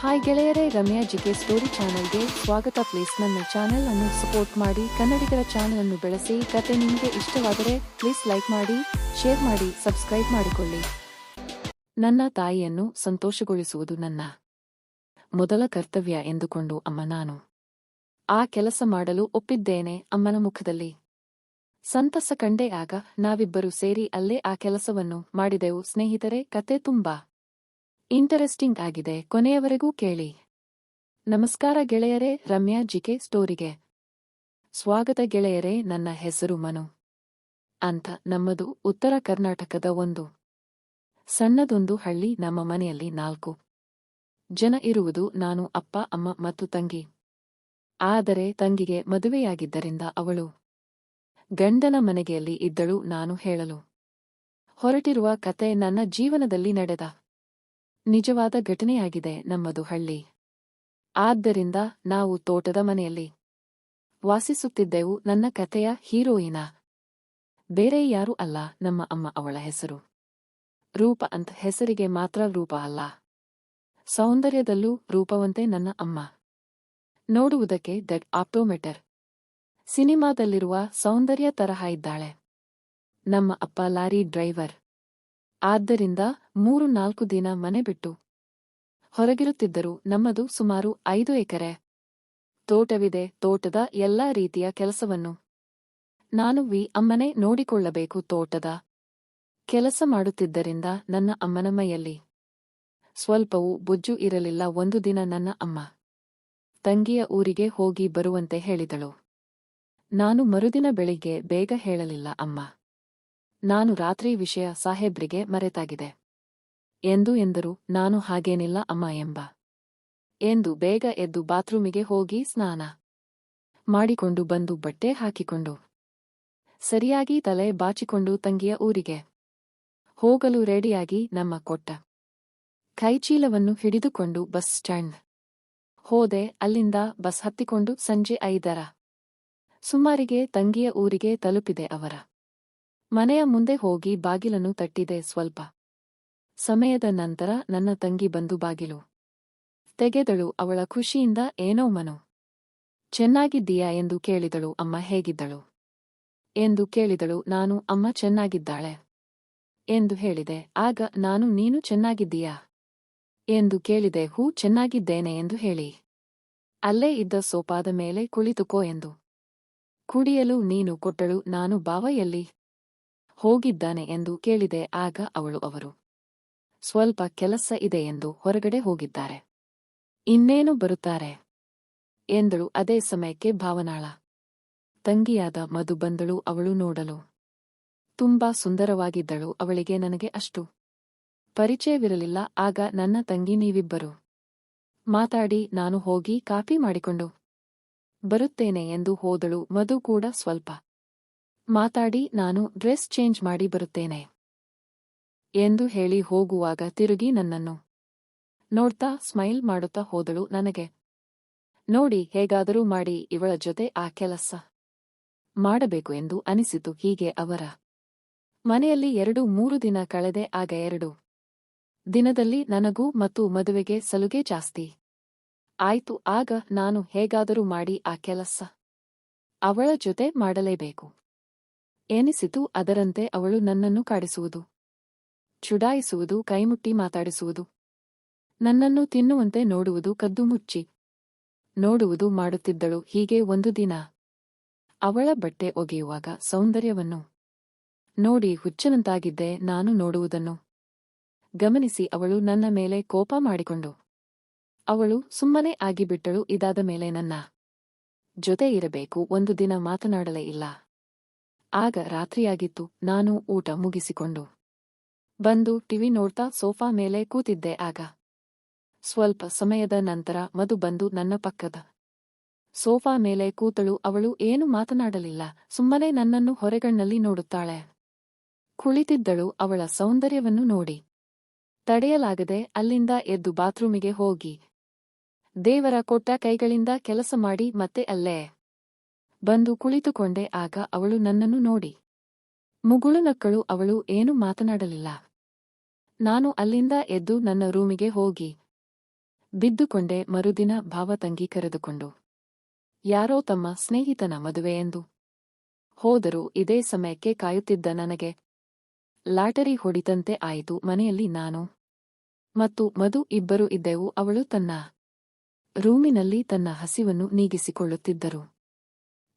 Hi ಗೆಳೆಯರೇ, Ramya GK story ಚಾನೆಲ್ಗೆ ಸ್ವಾಗತ. ಪ್ಲೀಸ್ ನನ್ನ ಚಾನೆಲ್ ಅನ್ನು ಸಪೋರ್ಟ್ ಮಾಡಿ, ಕನ್ನಡಿಗರ ಚಾನೆಲ್ ಅನ್ನು ಬೆಳೆಸಿ. ಕತೆ ನಿಮಗೆ ಇಷ್ಟವಾದರೆ ಪ್ಲೀಸ್ ಲೈಕ್ ಮಾಡಿ, ಶೇರ್ ಮಾಡಿ, ಸಬ್ಸ್ಕ್ರೈಬ್ ಮಾಡಿಕೊಳ್ಳಿ. ನನ್ನ ತಾಯಿಯನ್ನು ಸಂತೋಷಗೊಳಿಸುವುದು ನನ್ನ ಮೊದಲ ಕರ್ತವ್ಯ ಎಂದುಕೊಂಡು ನಾನು ಆ ಕೆಲಸ ಮಾಡಲು ಒಪ್ಪಿದ್ದೇನೆ. ಅಮ್ಮನ ಮುಖದಲ್ಲಿ ಸಂತಸ ಕಂಡೆ. ಆಗ ನಾವಿಬ್ಬರು ಸೇರಿ ಅಲ್ಲೇ ಆ ಕೆಲಸವನ್ನು ಮಾಡಿದೆವು. ಸ್ನೇಹಿತರೆ, ಕತೆ ತುಂಬಾ ಇಂಟರೆಸ್ಟಿಂಗ್ ಆಗಿದೆ, ಕೊನೆಯವರೆಗೂ ಕೇಳಿ. ನಮಸ್ಕಾರ ಗೆಳೆಯರೇ, ರಮ್ಯಾ ಜಿಕೆ ಸ್ಟೋರಿಗೆ ಸ್ವಾಗತ. ಗೆಳೆಯರೇ, ನನ್ನ ಹೆಸರು ಮನು ಅಂತ. ನಮ್ಮದು ಉತ್ತರ ಕರ್ನಾಟಕದ ಒಂದು ಸಣ್ಣದೊಂದು ಹಳ್ಳಿ. ನಮ್ಮ ಮನೆಯಲ್ಲಿ 4 ಜನ ಇರುವುದು. ನಾನು, ಅಪ್ಪ, ಅಮ್ಮ ಮತ್ತು ತಂಗಿ. ಆದರೆ ತಂಗಿಗೆ ಮದುವೆಯಾಗಿದ್ದರಿಂದ ಅವಳು ಗಂಡನ ಮನೆಯಲ್ಲಿ ಇದ್ದಳು. ನಾನು ಹೇಳಲು ಹೊರಟಿರುವ ಕತೆ ನನ್ನ ಜೀವನದಲ್ಲಿ ನಡೆದ ನಿಜವಾದ ಘಟನೆಯಾಗಿದೆ. ನಮ್ಮದು ಹಳ್ಳಿ, ಆದ್ದರಿಂದ ನಾವು ತೋಟದ ಮನೆಯಲ್ಲಿ ವಾಸಿಸುತ್ತಿದ್ದೆವು. ನನ್ನ ಕಥೆಯ ಹೀರೋಯಿನ ಬೇರೆ ಯಾರೂ ಅಲ್ಲ, ನಮ್ಮ ಅಮ್ಮ. ಅವಳ ಹೆಸರು ರೂಪ ಅಂತ. ಹೆಸರಿಗೆ ಮಾತ್ರ ರೂಪ ಅಲ್ಲ, ಸೌಂದರ್ಯದಲ್ಲೂ ರೂಪವಂತೆ ನನ್ನ ಅಮ್ಮ. ನೋಡುವುದಕ್ಕೆ ಡೆಡ್ ಆಪ್ಟೋಮೆಟರ್ ಸಿನಿಮಾದಲ್ಲಿರುವ ಸೌಂದರ್ಯ ತರಹ ಇದ್ದಾಳೆ. ನಮ್ಮ ಅಪ್ಪ ಲಾರಿ ಡ್ರೈವರ್. ಆದ್ದರಿಂದ 3-4 ದಿನ ಮನೆ ಬಿಟ್ಟು ಹೊರಗಿರುತ್ತಿದ್ದರು. ನಮ್ಮದು ಸುಮಾರು 5 ಎಕರೆ ತೋಟವಿದೆ. ತೋಟದ ಎಲ್ಲಾ ರೀತಿಯ ಕೆಲಸವನ್ನು ನಾನು ಅಮ್ಮನೇ ನೋಡಿಕೊಳ್ಳಬೇಕು. ತೋಟದ ಕೆಲಸ ಮಾಡುತ್ತಿದ್ದರಿಂದ ನನ್ನ ಅಮ್ಮನ ಮೈಯಲ್ಲಿ ಸ್ವಲ್ಪವೂ ಬೊಜ್ಜು ಇರಲಿಲ್ಲ. ಒಂದು ದಿನ ನನ್ನ ಅಮ್ಮ ತಂಗಿಯ ಊರಿಗೆ ಹೋಗಿ ಬರುವಂತೆ ಹೇಳಿದಳು. ನಾನು ಮರುದಿನ ಬೆಳಿಗ್ಗೆ ಬೇಗ ಹೇಳಲಿಲ್ಲ. ಅಮ್ಮ, ನಾನು ರಾತ್ರಿ ವಿಷಯ ಸಾಹೇಬ್ರಿಗೆ ಮರೆತಾಗಿದೆ ಎಂದರು. ನಾನು ಹಾಗೇನಿಲ್ಲ ಅಮ್ಮ ಎಂದು ಬೇಗ ಎದ್ದು ಬಾತ್ರೂಮಿಗೆ ಹೋಗಿ ಸ್ನಾನ ಮಾಡಿಕೊಂಡು ಬಂದು ಬಟ್ಟೆ ಹಾಕಿಕೊಂಡು ಸರಿಯಾಗಿ ತಲೆ ಬಾಚಿಕೊಂಡು ತಂಗಿಯ ಊರಿಗೆ ಹೋಗಲು ರೆಡಿಯಾಗಿ ನಮ್ಮ ಕೊಟ್ಟ ಕೈಚೀಲವನ್ನು ಹಿಡಿದುಕೊಂಡು ಬಸ್ ಸ್ಟ್ಯಾಂಡ್ ಹೋದೆ. ಅಲ್ಲಿಂದ ಬಸ್ ಹತ್ತಿಕೊಂಡು ಸಂಜೆ 5 ಸುಮಾರಿಗೆ ತಂಗಿಯ ಊರಿಗೆ ತಲುಪಿದೆ. ಅವರ ಮನೆಯ ಮುಂದೆ ಹೋಗಿ ಬಾಗಿಲನ್ನು ತಟ್ಟಿದೆ. ಸ್ವಲ್ಪ ಸಮಯದ ನಂತರ ನನ್ನ ತಂಗಿ ಬಂದು ಬಾಗಿಲು ತೆಗೆದಳು. ಅವಳ ಖುಷಿಯಿಂದ, ಏನೋ ಮನು, ಚೆನ್ನಾಗಿದ್ದೀಯಾ ಎಂದು ಕೇಳಿದಳು. ಅಮ್ಮ ಹೇಗಿದ್ದಳು ಎಂದು ಕೇಳಿದಳು. ನಾನು, ಅಮ್ಮ ಚೆನ್ನಾಗಿದ್ದಾಳೆ ಎಂದು ಹೇಳಿದೆ. ಆಗ ನಾನು, ನೀನು ಚೆನ್ನಾಗಿದ್ದೀಯಾ ಎಂದು ಕೇಳಿದೆ. ಹೂ, ಚೆನ್ನಾಗಿದ್ದೇನೆ ಎಂದು ಹೇಳಿ ಅಲ್ಲೇ ಇದ್ದ ಸೋಫಾದ ಮೇಲೆ ಕುಳಿತುಕೋ ಎಂದು ಕುಡಿಯಲು ನೀನು ಕೊಟ್ಟಳು. ನಾನು, ಬಾವ ಎಲ್ಲಿ ಹೋಗಿದ್ದಾನೆ ಎಂದು ಕೇಳಿದೆ. ಆಗ ಅವರು ಸ್ವಲ್ಪ ಕೆಲಸ ಇದೆ ಎಂದು ಹೊರಗಡೆ ಹೋಗಿದ್ದಾರೆ, ಇನ್ನೇನು ಬರುತ್ತಾರೆ ಎಂದಳು. ಅದೇ ಸಮಯಕ್ಕೆ ಭಾವನಾಳ ತಂಗಿಯಾದ ಮಧು ಬಂದಳು. ಅವಳು ನೋಡಲು ತುಂಬಾ ಸುಂದರವಾಗಿದ್ದಳು. ಅವಳಿಗೆ ನನಗೆ ಅಷ್ಟು ಪರಿಚಯವಿರಲಿಲ್ಲ. ಆಗ ನನ್ನ ತಂಗಿ, ನೀವಿಬ್ಬರು ಮಾತಾಡಿ, ನಾನು ಹೋಗಿ ಕಾಫಿ ಮಾಡಿಕೊಂಡು ಬರುತ್ತೇನೆ ಎಂದು ಹೋದಳು. ಮಧು ಕೂಡ ಸ್ವಲ್ಪ ಮಾತಾಡಿ, ನಾನು ಡ್ರೆಸ್ ಚೇಂಜ್ ಮಾಡಿ ಬರುತ್ತೇನೆ ಎಂದು ಹೇಳಿ ಹೋಗುವಾಗ ತಿರುಗಿ ನನ್ನನ್ನು ನೋಡ್ತಾ ಸ್ಮೈಲ್ ಮಾಡುತ್ತಾ ಹೋದಳು. ನನಗೆ ನೋಡಿ ಹೇಗಾದರೂ ಮಾಡಿ ಇವಳ ಜೊತೆ ಆ ಕೆಲಸ ಮಾಡಬೇಕು ಎಂದು ಅನಿಸಿತು. ಹೀಗೆ ಅವರ ಮನೆಯಲ್ಲಿ 2-3 ದಿನ ಕಳೆದೆ. ಆಗ 2 ದಿನದಲ್ಲಿ ನನಗೂ ಮತ್ತು ಮದುವೆಗೆ ಸಲುಗೆ ಜಾಸ್ತಿ ಆಯ್ತು. ಆಗ ನಾನು ಹೇಗಾದರೂ ಮಾಡಿ ಆ ಕೆಲಸ ಅವಳ ಜೊತೆ ಮಾಡಲೇಬೇಕು ಎನಿಸಿತು. ಅದರಂತೆ ಅವಳು ನನ್ನನ್ನು ಕಾಡಿಸುವುದು, ಚುಡಾಯಿಸುವುದು, ಕೈಮುಟ್ಟಿ ಮಾತಾಡಿಸುವುದು, ನನ್ನನ್ನು ತಿನ್ನುವಂತೆ ನೋಡುವುದು, ಕದ್ದು ಮುಚ್ಚಿ ನೋಡುವುದು ಮಾಡುತ್ತಿದ್ದಳು. ಹೀಗೆ ಒಂದು ದಿನ ಅವಳ ಬಟ್ಟೆ ಒಗೆಯುವಾಗ ಸೌಂದರ್ಯವನ್ನು ನೋಡಿ ಹುಚ್ಚನಂತಾಗಿದ್ದೆ. ನಾನು ನೋಡುವುದನ್ನು ಗಮನಿಸಿ ಅವಳು ನನ್ನ ಮೇಲೆ ಕೋಪ ಮಾಡಿಕೊಂಡು ಅವಳು ಸುಮ್ಮನೆ ಆಗಿಬಿಟ್ಟಳು. ಇದಾದ ಮೇಲೆ ನನ್ನ ಜೊತೆ ಇರಬೇಕು. ಒಂದು ದಿನ ಮಾತನಾಡಲೇ ಇಲ್ಲ. ಆಗ ರಾತ್ರಿಯಾಗಿತ್ತು. ನಾನು ಊಟ ಮುಗಿಸಿಕೊಂಡು ಬಂದು ಟಿವಿ ನೋಡ್ತಾ ಸೋಫಾ ಮೇಲೆ ಕೂತಿದ್ದೆ. ಆಗ ಸ್ವಲ್ಪ ಸಮಯದ ನಂತರ ಮಧು ಬಂದು ನನ್ನ ಪಕ್ಕದ ಸೋಫಾ ಮೇಲೆ ಕೂತಳು. ಅವಳು ಏನು ಮಾತನಾಡಲಿಲ್ಲ, ಸುಮ್ಮನೆ ನನ್ನನ್ನು ಹೊರಗಣ್ಣಲ್ಲಿ ನೋಡುತ್ತಾಳೆ ಕುಳಿತಿದ್ದಳು. ಅವಳ ಸೌಂದರ್ಯವನ್ನು ನೋಡಿ ತಡೆಯಲಾಗದೆ ಅಲ್ಲಿಂದ ಎದ್ದು ಬಾತ್ರೂಮಿಗೆ ಹೋಗಿ ದೇವರ ಕೊಟ್ಟ ಕೈಗಳಿಂದ ಕೆಲಸ ಮಾಡಿ ಮತ್ತೆ ಅಲ್ಲೇ ಬಂದು ಕುಳಿತುಕೊಂಡೆ. ಆಗ ಅವಳು ನನ್ನನ್ನು ನೋಡಿ ಮುಗುಳು ನಕ್ಕಳು. ಅವಳು ಏನು ಮಾತನಾಡಲಿಲ್ಲ. ನಾನು ಅಲ್ಲಿಂದ ಎದ್ದು ನನ್ನ ರೂಮಿಗೆ ಹೋಗಿ ಬಿದ್ದುಕೊಂಡೆ ಮರುದಿನ ಭಾವ ತಂಗಿ ಕರೆದುಕೊಂಡು ಯಾರೋ ತಮ್ಮ ಸ್ನೇಹಿತನ ಮದುವೆ ಎಂದು ಹೋದರು. ಇದೇ ಸಮಯಕ್ಕೆ ಕಾಯುತ್ತಿದ್ದ ನನಗೆ ಲಾಟರಿ ಹೊಡಿತಂತೆ ಆಯಿತು. ಮನೆಯಲ್ಲಿ ನಾನು ಮತ್ತು ಮಧು ಇಬ್ಬರು ಇದ್ದೆವು. ಅವಳು ತನ್ನ ರೂಮಿನಲ್ಲಿ ತನ್ನ ಹಸಿವನ್ನು ನೀಗಿಸಿಕೊಳ್ಳುತ್ತಿದ್ದರು.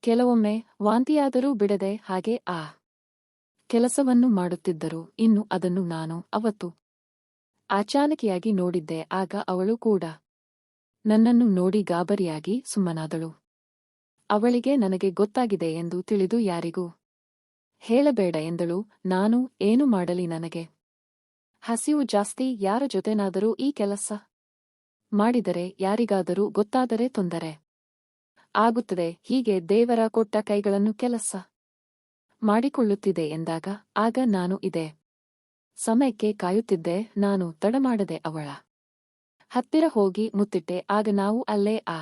ಕೆಲವೊಮ್ಮೆ ವಾಂತಿಯಾದರೂ ಬಿಡದೆ ಹಾಗೆ ಆ ಕೆಲಸವನ್ನು ಮಾಡುತ್ತಿದ್ದರು. ಇನ್ನು ಅದನ್ನು ನಾನು ಅವತ್ತು ಅಚಾನಕಿಯಾಗಿ ನೋಡಿದ್ದೆ. ಆಗ ಅವಳು ಕೂಡ ನನ್ನನ್ನು ನೋಡಿ ಗಾಬರಿಯಾಗಿ ಸುಮ್ಮನಾದಳು. ಅವಳಿಗೆ ನನಗೆ ಗೊತ್ತಾಗಿದೆ ಎಂದು ತಿಳಿದು ಯಾರಿಗೂ ಹೇಳಬೇಡ ಎಂದಳು. ನಾನು ಏನು ಮಾಡಲಿ, ನನಗೆ ಹಸಿವು ಜಾಸ್ತಿ. ಯಾರ ಜೊತೆನಾದರೂ ಈ ಕೆಲಸ ಮಾಡಿದರೆ ಯಾರಿಗಾದರೂ ಗೊತ್ತಾದರೆ ತೊಂದರೆ ಆಗುತ್ತದೆ. ಹೀಗೆ ದೇವರ ಕೊಟ್ಟ ಕೈಗಳನ್ನು ಕೆಲಸ ಮಾಡಿಕೊಳ್ಳುತ್ತಿದೆ ಎಂದಾಗ ಆಗ ನಾನು ಇದೇ ಸಮಯಕ್ಕೆ ಕಾಯುತ್ತಿದ್ದೆ. ನಾನು ತಡಮಾಡದೆ ಅವಳ ಹತ್ತಿರ ಹೋಗಿ ಮುತ್ತಿಟ್ಟೆ. ಆಗ ನಾವು ಅಲ್ಲೇ ಆ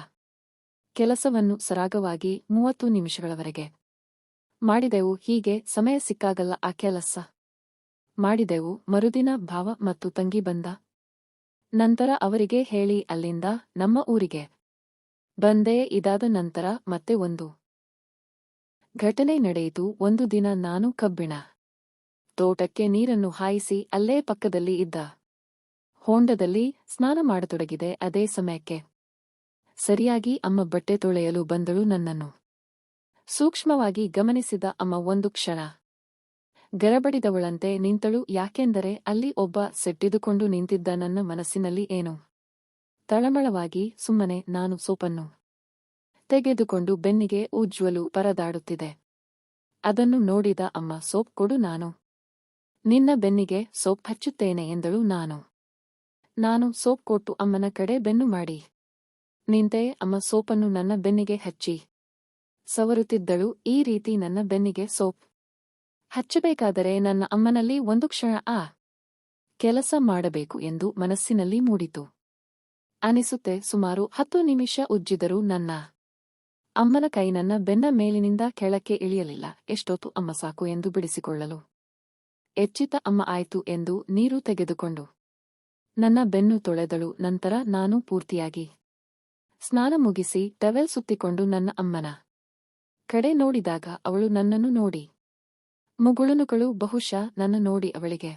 ಕೆಲಸವನ್ನು ಸರಾಗವಾಗಿ 30 ನಿಮಿಷಗಳವರೆಗೆ ಮಾಡಿದೆವು. ಹೀಗೆ ಸಮಯ ಸಿಕ್ಕಾಗಲ್ಲ ಆ ಕೆಲಸ ಮಾಡಿದೆವು. ಮರುದಿನ ಭಾವ ಮತ್ತು ತಂಗಿ ಬಂದ ನಂತರ ಅವರಿಗೆ ಹೇಳಿ ಅಲ್ಲಿಂದ ನಮ್ಮ ಊರಿಗೆ ಬಂದೆ. ಇದಾದ ನಂತರ ಮತ್ತೆ ಒಂದು ಘಟನೆ ನಡೆಯಿತು. ಒಂದು ದಿನ ನಾನು ಕಬ್ಬಿಣ ತೋಟಕ್ಕೆ ನೀರನ್ನು ಹಾಯಿಸಿ ಅಲ್ಲೇ ಪಕ್ಕದಲ್ಲಿ ಇದ್ದ ಹೊಂಡದಲ್ಲಿ ಸ್ನಾನ ಮಾಡತೊಡಗಿದೆ. ಅದೇ ಸಮಯಕ್ಕೆ ಸರಿಯಾಗಿ ಅಮ್ಮ ಬಟ್ಟೆ ತೊಳೆಯಲು ಬಂದಳು. ನನ್ನನ್ನು ಸೂಕ್ಷ್ಮವಾಗಿ ಗಮನಿಸಿದ ಅಮ್ಮ ಒಂದು ಕ್ಷಣ ಗರಬಡಿದವಳಂತೆ ನಿಂತಳು. ಯಾಕೆಂದರೆ ಅಲ್ಲಿ ಒಬ್ಬ ಸೆಟ್ಟಿದುಕೊಂಡು ನಿಂತಿದ್ದ. ನನ್ನ ಮನಸ್ಸಿನಲ್ಲಿ ಏನು ತಳಮಳವಾಗಿ ಸುಮ್ಮನೆ ನಾನು ಸೋಪನ್ನು ತೆಗೆದುಕೊಂಡು ಬೆನ್ನಿಗೆ ಉಜ್ವಲು ಪರದಾಡುತ್ತಿದೆ. ಅದನ್ನು ನೋಡಿದ ಅಮ್ಮ, ಸೋಪ್ ಕೊಡು, ನಾನು ನಿನ್ನ ಬೆನ್ನಿಗೆ ಸೋಪ್ ಹಚ್ಚುತ್ತೇನೆ ಎಂದಳು. ನಾನು ಸೋಪ್ ಕೊಟ್ಟು ಅಮ್ಮನ ಕಡೆ ಬೆನ್ನು ಮಾಡಿ ನಿಂತೆ. ಅಮ್ಮ ಸೋಪನ್ನು ನನ್ನ ಬೆನ್ನಿಗೆ ಹಚ್ಚಿ ಸವರುತ್ತಿದ್ದಳು. ಈ ರೀತಿ ನನ್ನ ಬೆನ್ನಿಗೆ ಸೋಪ್ ಹಚ್ಚಬೇಕಾದರೆ ನನ್ನ ಅಮ್ಮನಲ್ಲಿ ಒಂದು ಕ್ಷಣ ಆ ಕೆಲಸ ಮಾಡಬೇಕು ಎಂದು ಮನಸ್ಸಿನಲ್ಲಿ ಮೂಡಿತು ಅನಿಸುತ್ತೆ. ಸುಮಾರು 10 ನಿಮಿಷ ಉಜ್ಜಿದರೂ ನನ್ನ ಅಮ್ಮನ ಕೈ ನನ್ನ ಬೆನ್ನ ಮೇಲಿನಿಂದ ಕೆಳಕ್ಕೆ ಇಳಿಯಲಿಲ್ಲ. ಎಷ್ಟೊತ್ತು ಅಮ್ಮ ಸಾಕು ಎಂದು ಬಿಡಿಸಿಕೊಳ್ಳಲು ಎಚ್ಚಿತ ಅಮ್ಮ ಆಯ್ತು ಎಂದು ನೀರು ತೆಗೆದುಕೊಂಡು ನನ್ನ ಬೆನ್ನು ತೊಳೆದಳು. ನಂತರ ನಾನು ಪೂರ್ತಿಯಾಗಿ ಸ್ನಾನ ಮುಗಿಸಿ ಟವೆಲ್ ಸುತ್ತಿಕೊಂಡು ನನ್ನ ಅಮ್ಮನ ಕಡೆ ನೋಡಿದಾಗ ಅವಳು ನನ್ನನ್ನು ನೋಡಿ ಮುಗುಳುನುಗಳು. ಬಹುಶಃ ನನ್ನ ನೋಡಿ ಅವಳಿಗೆ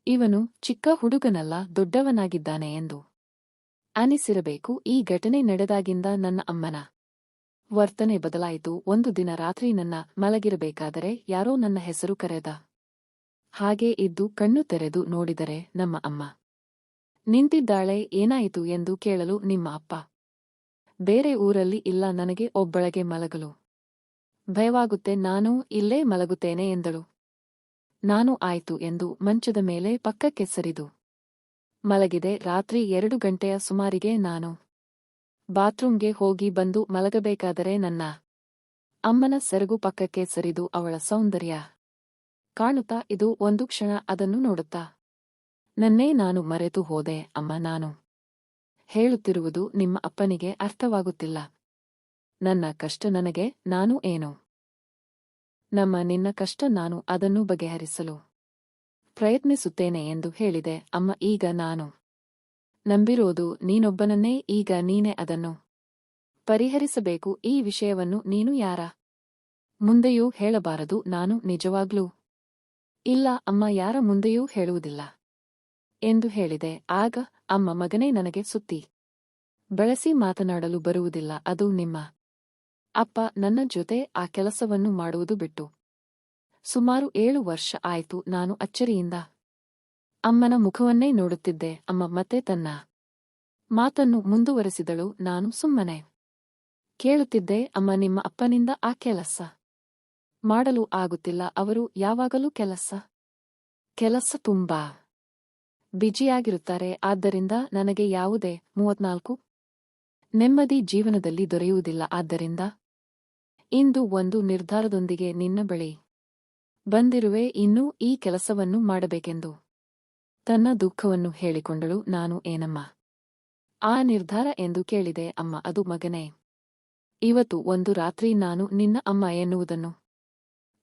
ಇವನು ಚಿಕ್ಕ ಹುಡುಗನಲ್ಲ, ದೊಡ್ಡವನಾಗಿದ್ದಾನೆ ಎಂದು ಅನಿಸಿರಬೇಕು. ಈ ಘಟನೆ ನಡೆದಾಗಿಂದ ನನ್ನ ಅಮ್ಮನ ವರ್ತನೆ ಬದಲಾಯಿತು. ಒಂದು ದಿನ ರಾತ್ರಿ ನನ್ನ ಮಲಗಿರಬೇಕಾದರೆ ಯಾರೋ ನನ್ನ ಹೆಸರು ಕರೆದ ಹಾಗೆ ಇದ್ದು ಕಣ್ಣು ತೆರೆದು ನೋಡಿದರೆ ನಮ್ಮ ಅಮ್ಮ ನಿಂತಿದ್ದಾಳೆ. ಏನಾಯಿತು ಎಂದು ಕೇಳಲು, ನಿಮ್ಮ ಅಪ್ಪ ಬೇರೆ ಊರಲ್ಲಿ ಇಲ್ಲ, ನನಗೆ ಒಬ್ಬಳಗೆ ಮಲಗಲು ಭಯವಾಗುತ್ತೆ, ನಾನು ಇಲ್ಲೇ ಮಲಗುತ್ತೇನೆ ಎಂದಳು. ನಾನು ಆಯ್ತು ಎಂದು ಮಂಚದ ಮೇಲೆ ಪಕ್ಕಕ್ಕೆ ಸರಿದು ಮಲಗಿದೆ. ರಾತ್ರಿ 2 ಗಂಟೆಯ ಸುಮಾರಿಗೆ ನಾನು ಬಾತ್ರೂಂಗೆ ಹೋಗಿ ಬಂದು ಮಲಗಬೇಕಾದರೆ ನನ್ನ ಅಮ್ಮನ ಸೆರಗು ಪಕ್ಕಕ್ಕೆ ಸರಿದು ಅವಳ ಸೌಂದರ್ಯ ಕಾಣುತ್ತಾ ಇದು ಒಂದು ಕ್ಷಣ ಅದನ್ನು ನೋಡುತ್ತಾ ನನ್ನೇ ನಾನು ಮರೆತು ಹೋದೆ. ಅಮ್ಮ, ನಾನು ಹೇಳುತ್ತಿರುವುದು ನಿಮ್ಮ ಅಪ್ಪನಿಗೆ ಅರ್ಥವಾಗುತ್ತಿಲ್ಲ. ನನ್ನ ಕಷ್ಟ ನನಗೆ, ನಾನು ಏನು ನಿನ್ನ ಕಷ್ಟ, ನಾನು ಅದನ್ನು ಬಗೆಹರಿಸಲು ಪ್ರಯತ್ನಿಸುತ್ತೇನೆ ಎಂದು ಹೇಳಿದೆ. ಅಮ್ಮ, ಈಗ ನಾನು ನಂಬಿರೋದು ನೀನೊಬ್ಬನನ್ನೇ. ಈಗ ನೀನೇ ಅದನ್ನು ಪರಿಹರಿಸಬೇಕು. ಈ ವಿಷಯವನ್ನು ನೀನು ಯಾರ ಮುಂದೆಯೂ ಹೇಳಬಾರದು. ನಾನು ನಿಜವಾಗ್ಲೂ ಇಲ್ಲ ಅಮ್ಮ, ಯಾರ ಮುಂದೆಯೂ ಹೇಳುವುದಿಲ್ಲ ಎಂದು ಹೇಳಿದೆ. ಆಗ ಅಮ್ಮ, ಮಗನೇ, ನನಗೆ ಸುತ್ತಿ ಬಳಸಿ ಮಾತನಾಡಲು ಬರುವುದಿಲ್ಲ. ಅದು ನಿಮ್ಮ ಅಪ್ಪ ನನ್ನ ಜೊತೆ ಆ ಕೆಲಸವನ್ನು ಮಾಡುವುದು ಬಿಟ್ಟು ಸುಮಾರು 7 ವರ್ಷ ಆಯ್ತು. ನಾನು ಅಚ್ಚರಿಯಿಂದ ಅಮ್ಮನ ಮುಖವನ್ನೇ ನೋಡುತ್ತಿದ್ದೆ. ಅಮ್ಮ ಮತ್ತೆ ತನ್ನ ಮಾತನ್ನು ಮುಂದುವರೆಸಿದಳು. ನಾನು ಸುಮ್ಮನೆ ಕೇಳುತ್ತಿದ್ದೆ. ಅಮ್ಮ, ನಿಮ್ಮ ಅಪ್ಪನಿಂದ ಆ ಕೆಲಸ ಮಾಡಲು ಆಗುತ್ತಿಲ್ಲ. ಅವರು ಯಾವಾಗಲೂ ಕೆಲಸ ತುಂಬಾ ಬಿಜಿಯಾಗಿರುತ್ತಾರೆ. ಆದ್ದರಿಂದ ನನಗೆ ಯಾವುದೇ 34 ನೆಮ್ಮದಿ ಜೀವನದಲ್ಲಿ ದೊರೆಯುವುದಿಲ್ಲ. ಆದ್ದರಿಂದ ಇಂದು ಒಂದು ನಿರ್ಧಾರದೊಂದಿಗೆ ನಿನ್ನ ಬಳಿ ಬಂದಿರುವೆ. ಇನ್ನೂ ಈ ಕೆಲಸವನ್ನು ಮಾಡಬೇಕೆಂದು ತನ್ನ ದುಃಖವನ್ನು ಹೇಳಿಕೊಂಡಳು. ನಾನು, ಏನಮ್ಮ ಆ ನಿರ್ಧಾರ ಎಂದು ಕೇಳಿದೆ. ಅಮ್ಮ, ಅದು ಮಗನೇ, ಇವತ್ತು ಒಂದು ರಾತ್ರಿ ನಾನು ನಿನ್ನ ಅಮ್ಮ ಎನ್ನುವುದನ್ನು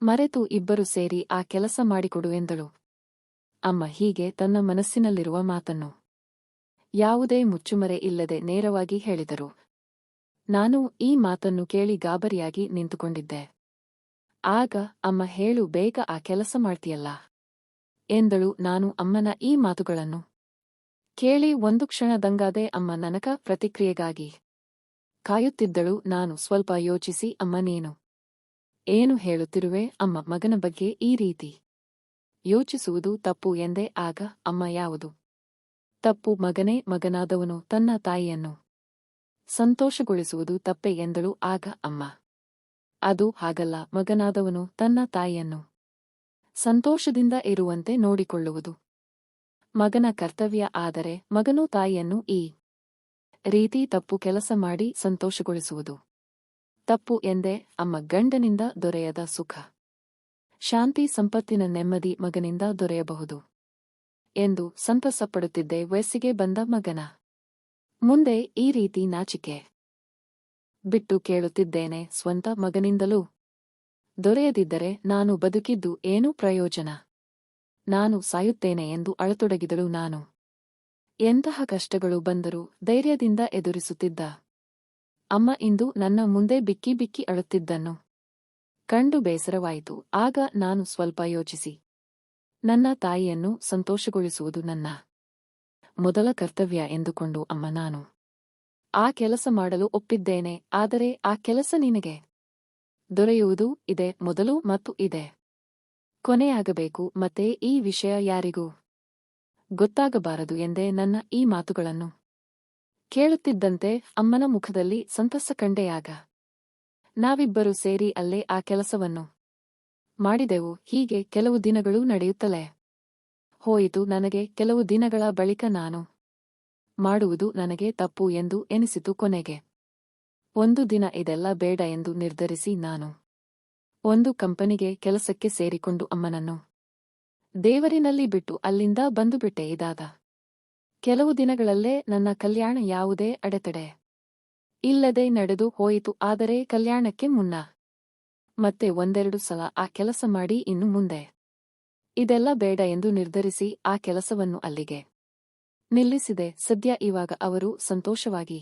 ಮರೆತು ಇಬ್ಬರು ಸೇರಿ ಆ ಕೆಲಸ ಮಾಡಿಕೊಡು ಎಂದಳು. ಅಮ್ಮ ಹೀಗೆ ತನ್ನ ಮನಸ್ಸಿನಲ್ಲಿರುವ ಮಾತನ್ನು ಯಾವುದೇ ಮುಚ್ಚುಮರೆ ಇಲ್ಲದೆ ನೇರವಾಗಿ ಹೇಳಿದರು. ನಾನು ಈ ಮಾತನ್ನು ಕೇಳಿ ಗಾಬರಿಯಾಗಿ ನಿಂತುಕೊಂಡಿದ್ದೆ. ಆಗ ಅಮ್ಮ ಹೇಳು ಬೇಗ ಆ ಕೆಲಸ ಮಾಡ್ತೀಯಲ್ಲ ಎಂದಳು. ನಾನು ಅಮ್ಮನ ಈ ಮಾತುಗಳನ್ನು ಕೇಳಿ ಒಂದು ಕ್ಷಣ ದಂಗಾದೆ. ಅಮ್ಮ ನನಕ ಪ್ರತಿಕ್ರಿಯೆಗಾಗಿ ಕಾಯುತ್ತಿದ್ದಳು. ನಾನು ಸ್ವಲ್ಪ ಯೋಚಿಸಿ ಅಮ್ಮ ನೀನು ಏನು ಹೇಳುತ್ತಿರುವೆ ಅಮ್ಮ ಮಗನ ಬಗ್ಗೆ ಈ ರೀತಿ ಯೋಚಿಸುವುದು ತಪ್ಪು ಎಂದೆ. ಆಗ ಅಮ್ಮ ಯಾವುದು ತಪ್ಪು ಮಗನೇ, ಮಗನಾದವನು ತನ್ನ ತಾಯಿಯನ್ನು ಸಂತೋಷಗೊಳಿಸುವುದು ತಪ್ಪೆ ಎಂದಳು. ಆಗ ಅಮ್ಮ ಅದು ಹಾಗಲ್ಲ, ಮಗನಾದವನು ತನ್ನ ತಾಯಿಯನ್ನು ಸಂತೋಷದಿಂದ ಇರುವಂತೆ ನೋಡಿಕೊಳ್ಳುವುದು ಮಗನ ಕರ್ತವ್ಯ. ಆದರೆ ಮಗನು ತಾಯಿಯನ್ನು ಈ ರೀತಿ ತಪ್ಪು ಕೆಲಸ ಮಾಡಿ ಸಂತೋಷಗೊಳಿಸುವುದು ತಪ್ಪು ಎಂದೆ. ಅಮ್ಮ ಗಂಡನಿಂದ ದೊರೆಯದ ಸುಖ, ಶಾಂತಿ, ಸಂಪತ್ತಿನ ನೆಮ್ಮದಿ ಮಗನಿಂದ ದೊರೆಯಬಹುದು ಎಂದು ಸಂತಸಪಡುತ್ತಿದ್ದೆ. ವಯಸ್ಸಿಗೆ ಬಂದ ಮಗನ ಮುಂದೆ ಈ ರೀತಿ ನಾಚಿಕೆ ಬಿಟ್ಟು ಕೇಳುತ್ತಿದ್ದೇನೆ, ಸ್ವಂತ ಮಗನಿಂದಲೂ ದೊರೆಯದಿದ್ದರೆ ನಾನು ಬದುಕಿದ್ದು ಏನೂ ಪ್ರಯೋಜನ, ನಾನು ಸಾಯುತ್ತೇನೆ ಎಂದು ಅಳತೊಡಗಿದಳು. ನಾನು ಎಂತಹ ಕಷ್ಟಗಳು ಬಂದರೂ ಧೈರ್ಯದಿಂದ ಎದುರಿಸುತ್ತಿದ್ದ ಅಮ್ಮ ಇಂದು ನನ್ನ ಮುಂದೆ ಬಿಕ್ಕಿ ಬಿಕ್ಕಿ ಅಳುತ್ತಿದ್ದನ್ನು ಕಂಡು ಬೇಸರವಾಯಿತು. ಆಗ ನಾನು ಸ್ವಲ್ಪ ಯೋಚಿಸಿ ನನ್ನ ತಾಯಿಯನ್ನು ಸಂತೋಷಗೊಳಿಸುವುದು ನನ್ನ ಮೊದಲ ಕರ್ತವ್ಯ ಎಂದುಕೊಂಡು ಅಮ್ಮ ನಾನು ಆ ಕೆಲಸ ಮಾಡಲು ಒಪ್ಪಿದ್ದೇನೆ. ಆದರೆ ಆ ಕೆಲಸ ನಿನಗೆ ದೊರೆಯುವುದು ಇದೆ ಮೊದಲು ಮತ್ತು ಇದೆ ಕೊನೆಯಾಗಬೇಕು. ಮತ್ತೆ ಈ ವಿಷಯ ಯಾರಿಗೂ ಗೊತ್ತಾಗಬಾರದು ಎಂದೇ. ನನ್ನ ಈ ಮಾತುಗಳನ್ನು ಕೇಳುತ್ತಿದ್ದಂತೆ ಅಮ್ಮನ ಮುಖದಲ್ಲಿ ಸಂತಸ ಕಂಡೆಯಾಗ ನಾವಿಬ್ಬರೂ ಸೇರಿ ಅಲ್ಲೇ ಆ ಕೆಲಸವನ್ನು ಮಾಡಿದೆವು. ಹೀಗೆ ಕೆಲವು ದಿನಗಳು ನಡೆಯುತ್ತಲೇ ಹೋಯಿತು. ನನಗೆ ಕೆಲವು ದಿನಗಳ ಬಳಿಕ ನಾನು ಮಾಡುವುದು ನನಗೆ ತಪ್ಪು ಎಂದು ಎನಿಸಿತು. ಕೊನೆಗೆ ಒಂದು ದಿನ ಇದೆಲ್ಲ ಬೇಡ ಎಂದು ನಿರ್ಧರಿಸಿ ನಾನು ಒಂದು ಕಂಪನಿಗೆ ಕೆಲಸಕ್ಕೆ ಸೇರಿಕೊಂಡು ಅಮ್ಮನನ್ನು ದೇವರಿನಲ್ಲಿ ಬಿಟ್ಟು ಅಲ್ಲಿಂದ ಬಂದುಬಿಟ್ಟೆ. ಇದಾದ ಕೆಲವು ದಿನಗಳಲ್ಲೇ ನನ್ನ ಕಲ್ಯಾಣ ಯಾವುದೇ ಅಡೆತಡೆ ಇಲ್ಲದೆ ನಡೆದು ಹೋಯಿತು. ಆದರೆ ಕಲ್ಯಾಣಕ್ಕೆ ಮುನ್ನ ಮತ್ತೆ ಒಂದೆರಡು ಸಲ ಆ ಕೆಲಸ ಮಾಡಿ ಇನ್ನು ಮುಂದೆ ಇದೆಲ್ಲ ಬೇಡ ಎಂದು ನಿರ್ಧರಿಸಿ ಆ ಕೆಲಸವನ್ನು ಅಲ್ಲಿಗೆ ನಿಲ್ಲಿಸಿದೆ. ಸದ್ಯ ಇವಾಗ ಅವರು ಸಂತೋಷವಾಗಿ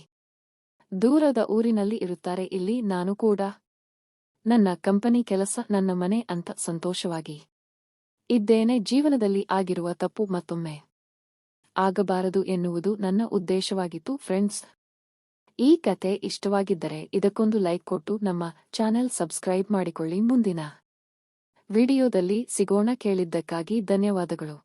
ದೂರದ ಊರಿನಲ್ಲಿ ಇರುತ್ತಾರೆ. ಇಲ್ಲಿ ನಾನು ಕೂಡ ನನ್ನ ಕಂಪನಿ ಕೆಲಸ, ನನ್ನ ಮನೆ ಅಂತ ಸಂತೋಷವಾಗಿ ಇದ್ದೇನೆ. ಜೀವನದಲ್ಲಿ ಆಗಿರುವ ತಪ್ಪು ಮತ್ತೊಮ್ಮೆ ಆಗಬಾರದು ಎನ್ನುವುದು ನನ್ನ ಉದ್ದೇಶವಾಗಿತ್ತು. ಫ್ರೆಂಡ್ಸ್, ಈ ಕತೆ ಇಷ್ಟವಾಗಿದ್ದರೆ ಇದಕ್ಕೊಂದು ಲೈಕ್ ಕೊಟ್ಟು ನಮ್ಮ ಚಾನೆಲ್ ಸಬ್ಸ್ಕ್ರೈಬ್ ಮಾಡಿಕೊಳ್ಳಿ. ಮುಂದಿನ ವಿಡಿಯೋದಲ್ಲಿ ಸಿಗೋಣ. ಕೇಳಿದ್ದಕ್ಕಾಗಿ ಧನ್ಯವಾದಗಳು.